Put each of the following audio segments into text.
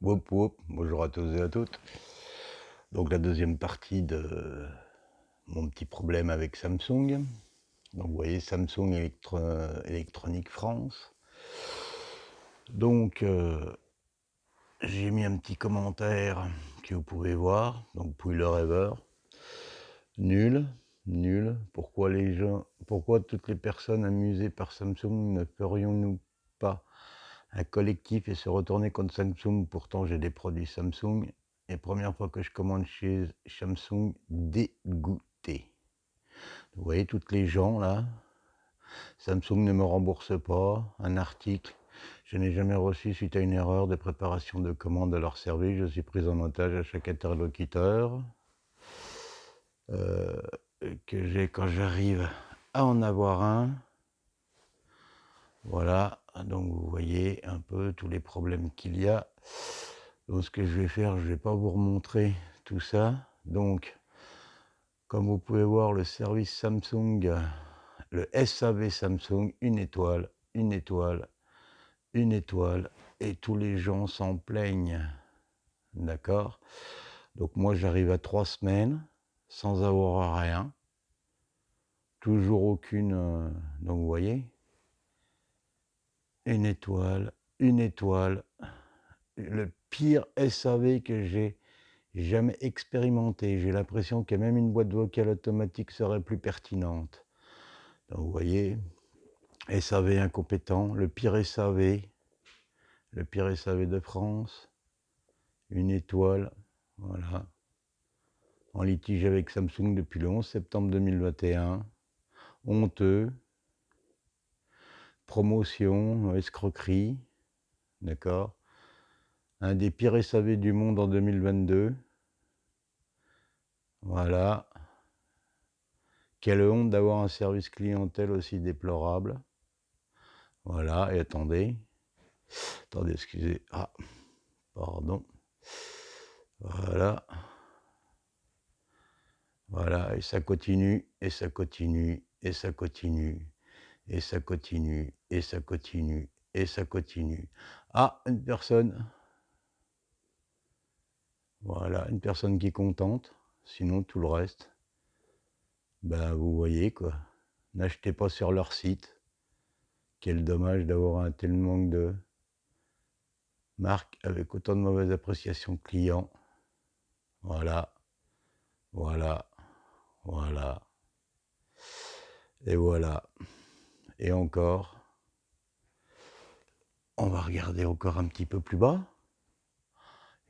Whoop whoop, bonjour à tous et à toutes. Donc la deuxième partie de mon petit problème avec Samsung. Donc vous voyez Samsung Électronique France. Donc j'ai mis un petit commentaire que vous pouvez voir, donc Pouille le rêveur. Nul, nul. Pourquoi toutes les personnes amusées par Samsung ne ferions-nous pas un collectif et se retourner contre Samsung? Pourtant j'ai des produits Samsung et première fois que je commande chez Samsung, dégoûté. Vous voyez toutes les gens là, Samsung ne me rembourse pas, un article, je n'ai jamais reçu suite à une erreur de préparation de commande à leur service, je suis pris en otage à chaque interlocuteur. Euh, que j'ai quand j'arrive à en avoir un. Voilà, donc vous voyez un peu tous les problèmes qu'il y a. Donc ce que je vais faire, je ne vais pas vous remontrer tout ça. Donc, comme vous pouvez voir, le service Samsung, le SAV Samsung, une étoile, une étoile, une étoile, et tous les gens s'en plaignent. D'accord? Donc moi, j'arrive à 3 semaines sans avoir rien. Toujours aucune... donc vous voyez, une étoile, une étoile. Le pire SAV que j'ai jamais expérimenté. J'ai l'impression que même une boîte vocale automatique serait plus pertinente. Donc vous voyez, SAV incompétent, le pire SAV de France, une étoile, voilà. En litige avec Samsung depuis le 11 septembre 2021. Honteux. Promotion, escroquerie, d'accord. Un des pires SAV du monde en 2022. Voilà. Quelle honte d'avoir un service clientèle aussi déplorable. Voilà, et attendez, excusez, ah, pardon. Voilà, voilà, et ça continue, et ça continue, et ça continue, et ça continue, et ça continue, et ça continue. Ah, une personne, voilà, une personne qui est contente, sinon tout le reste, ben vous voyez quoi, n'achetez pas sur leur site. Quel dommage d'avoir un tel manque de marques avec autant de mauvaise appréciation client. Voilà, voilà, voilà, et voilà. Et encore, on va regarder encore un petit peu plus bas.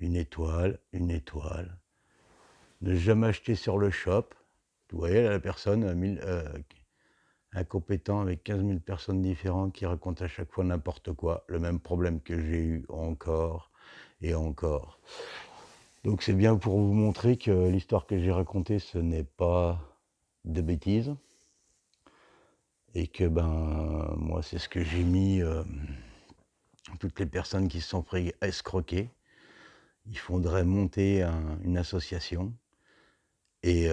Une étoile, une étoile. Ne jamais acheter sur le shop. Vous voyez, là, la personne, incompétent avec 15 000 personnes différentes qui racontent à chaque fois n'importe quoi. Le même problème que j'ai eu encore et encore. Donc c'est bien pour vous montrer que l'histoire que j'ai racontée, ce n'est pas de bêtises. Et que ben moi c'est ce que j'ai mis, toutes les personnes qui se sont fait escroquer, il faudrait monter une association et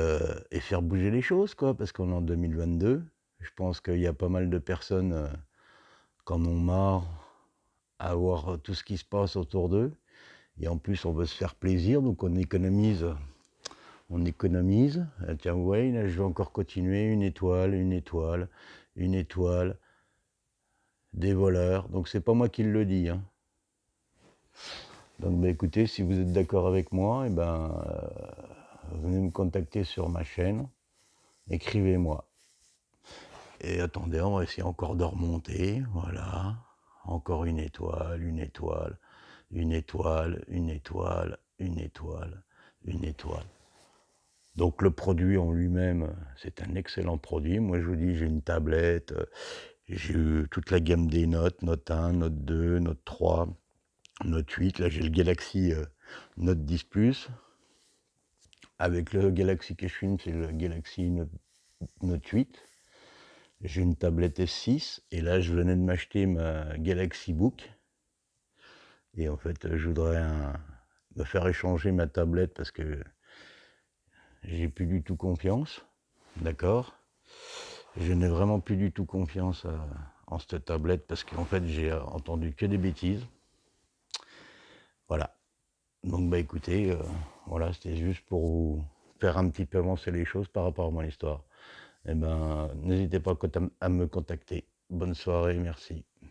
faire bouger les choses quoi, parce qu'on est en 2022. Je pense qu'il y a pas mal de personnes qui en ont marre à voir tout ce qui se passe autour d'eux, et en plus on veut se faire plaisir, donc on économise. Tiens, vous voyez, là, je vais encore continuer, une étoile, une étoile, une étoile, des voleurs. Donc c'est pas moi qui le dis, hein. Donc bah, écoutez, si vous êtes d'accord avec moi, eh ben, venez me contacter sur ma chaîne, écrivez-moi. Et attendez, on va essayer encore de remonter, voilà. Encore une étoile, une étoile, une étoile, une étoile, une étoile, une étoile. Donc le produit en lui-même, c'est un excellent produit. Moi je vous dis, j'ai une tablette, j'ai eu toute la gamme des notes, Note 1, Note 2, Note 3, Note 8. Là j'ai le Galaxy Note 10 Plus. Avec le Galaxy que je filme, c'est le Galaxy Note 8. J'ai une tablette S6 et là je venais de m'acheter ma Galaxy Book. Et en fait je voudrais me faire échanger ma tablette parce que j'ai plus du tout confiance. D'accord? Je n'ai vraiment plus du tout confiance en cette tablette parce qu'en fait j'ai entendu que des bêtises. Voilà. Donc bah écoutez, voilà, c'était juste pour vous faire un petit peu avancer les choses par rapport à mon histoire. Et ben, n'hésitez pas à me contacter. Bonne soirée, merci.